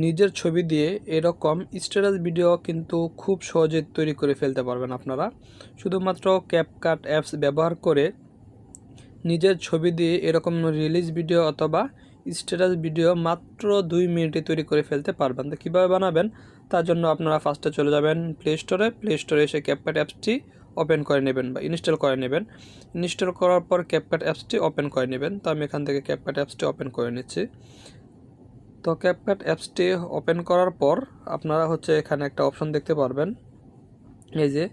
নিজের ছবি দিয়ে এরকম স্ট্যাটাস ভিডিও কিন্তু খুব সহজে তৈরি করে ফেলতে পারবেন আপনারা। শুধুমাত্র ক্যাপকাট অ্যাপস ব্যবহার করে নিজের ছবি দিয়ে এরকম রিলিজ ভিডিও অথবা স্ট্যাটাস ভিডিও মাত্র 2 মিনিটে তৈরি করে ফেলতে পারবেন। তো কীভাবে বানাবেন তার জন্য আপনারা ফার্স্টে চলে যাবেন প্লে স্টোরে এসে ক্যাপকাট অ্যাপসটি ওপেন করে নেবেন বা ইনস্টল করে নেবেন। ইনস্টল করার পর ক্যাপকাট অ্যাপসটি ওপেন করে নেবেন। তো আমি এখান থেকে ক্যাপকাট অ্যাপসটি ওপেন করে নিচ্ছি। তো ক্যাপকাট অ্যাপসটি ওপেন করার পর আপনারা এখানে একটা অপশন দেখতে পারবেন, এই যে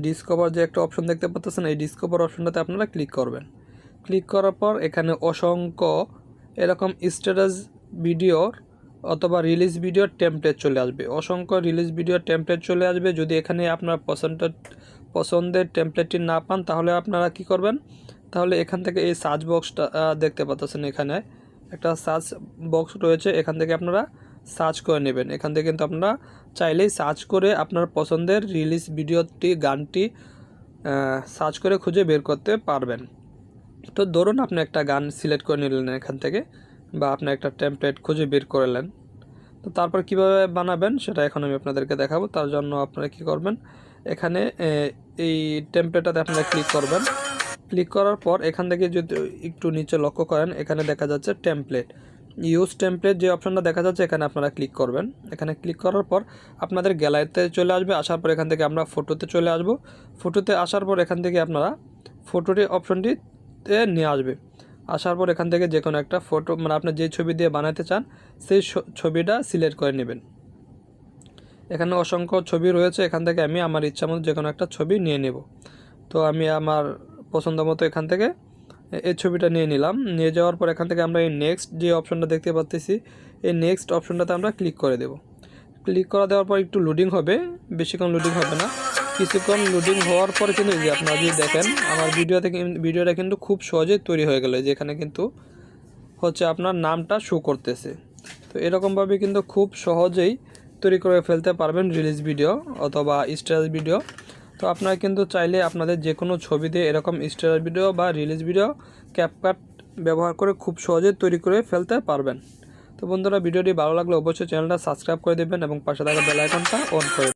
ডিসকভার যে একটা অপশন দেখতে পাচ্ছেন, এই ডিসকভার অপশনটাতে আপনারা ক্লিক করবেন। ক্লিক করার পর এখানে অসংখ্য এরকম স্ট্যাটাস ভিডিওর অথবা রিলিজ ভিডিওর টেমপ্লেট চলে আসবে। অসংখ্য রিলিজ ভিডিওর টেমপ্লেট চলে আসবে। যদি এখানে আপনার পছন্দের টেমপ্লেটটি না পান তাহলে আপনারা কি করবেন, তাহলে এখান থেকে এই সার্চ বক্সটা দেখতে পাচ্ছেন, এখানে একটা সার্চ বক্স রয়েছে, এখান থেকে আপনারা সার্চ করে নেবেন। এখান থেকে কিন্তু আপনারা চাইলেই সার্চ করে আপনার পছন্দের রিলিজ ভিডিওটি গানটি সার্চ করে খুঁজে বের করতে পারবেন। তো ধরুন আপনি একটা গান সিলেক্ট করে নিলেন এখান থেকে, বা আপনি একটা টেমপ্লেট খুঁজে বের করলেন। তো তারপর কিভাবে বানাবেন সেটা এখন আমি আপনাদেরকে দেখাবো। তার জন্য আপনারা কি করবেন, এখানে এই টেমপ্লেটটাতে আপনারা ক্লিক করবেন। ক্লিক করার পর এখান থেকে যদি একটু নিচে লক্ষ্য করেন, এখানে দেখা যাচ্ছে টেমপ্লেট, ইউজ টেমপ্লেট যে অপশনটা দেখা যাচ্ছে, এখানে আপনারা ক্লিক করবেন। এখানে ক্লিক করার পর আপনাদের গ্যালারিতে চলে আসবে। আসার পর এখান থেকে আমরা ফটোতে চলে আসব। ফটোতে আসার পর এখান থেকে আপনারা ফটোটি অপশনটিতে নিয়ে আসবে। আসার পর এখান থেকে যে কোনো একটা ফটো, মানে আপনি যে ছবি দিয়ে বানাতে চান সেই ছবিটা সিলেক্ট করে নেবেন। এখানে অসংখ্য ছবি রয়েছে, এখান থেকে আমি আমার ইচ্ছা মতো যে কোনো একটা ছবি নিয়ে নেব। তো আমি আমার পছন্দ মতো এখান থেকে এই ছবিটা নিয়ে নিলাম। নিয়ে যাওয়ার পর এখান থেকে আমরা এই নেক্সট যে অপশনটা দেখতে পাচ্ছি, এই নেক্সট অপশনটাতে আমরা ক্লিক করে দেব। ক্লিক করে দেওয়ার পর একটু লোডিং হবে, বেশিক্ষণ লোডিং হবে না, কিছুক্ষণ লোডিং হওয়ার পর কিন্তু যে আপনারা যদি দেখেন আমার ভিডিওটা কিন্তু খুব সহজেই তৈরি হয়ে গেল। যেখানে কিন্তু আপনার নামটা শো করতেছে। তো এরকমভাবে কিন্তু খুব সহজেই তৈরি করে ফেলতে পারবেন রিলিজ ভিডিও অথবা স্ট্যাটাস ভিডিও। তো আপনারা কিন্তু চাইলে আপনাদের যে কোনো ছবি দিয়ে এরকম স্ট্যাটাস ভিডিও বা রিলিজ ভিডিও ক্যাপকাট ব্যবহার করে খুব সহজে তৈরি করে ফেলতে পারবেন। তো বন্ধুরা, ভিডিওটি ভালো লাগলে অবশ্যই চ্যানেলটা সাবস্ক্রাইব করে দেবেন এবং পাশে থাকা বেল আইকনটা অন করে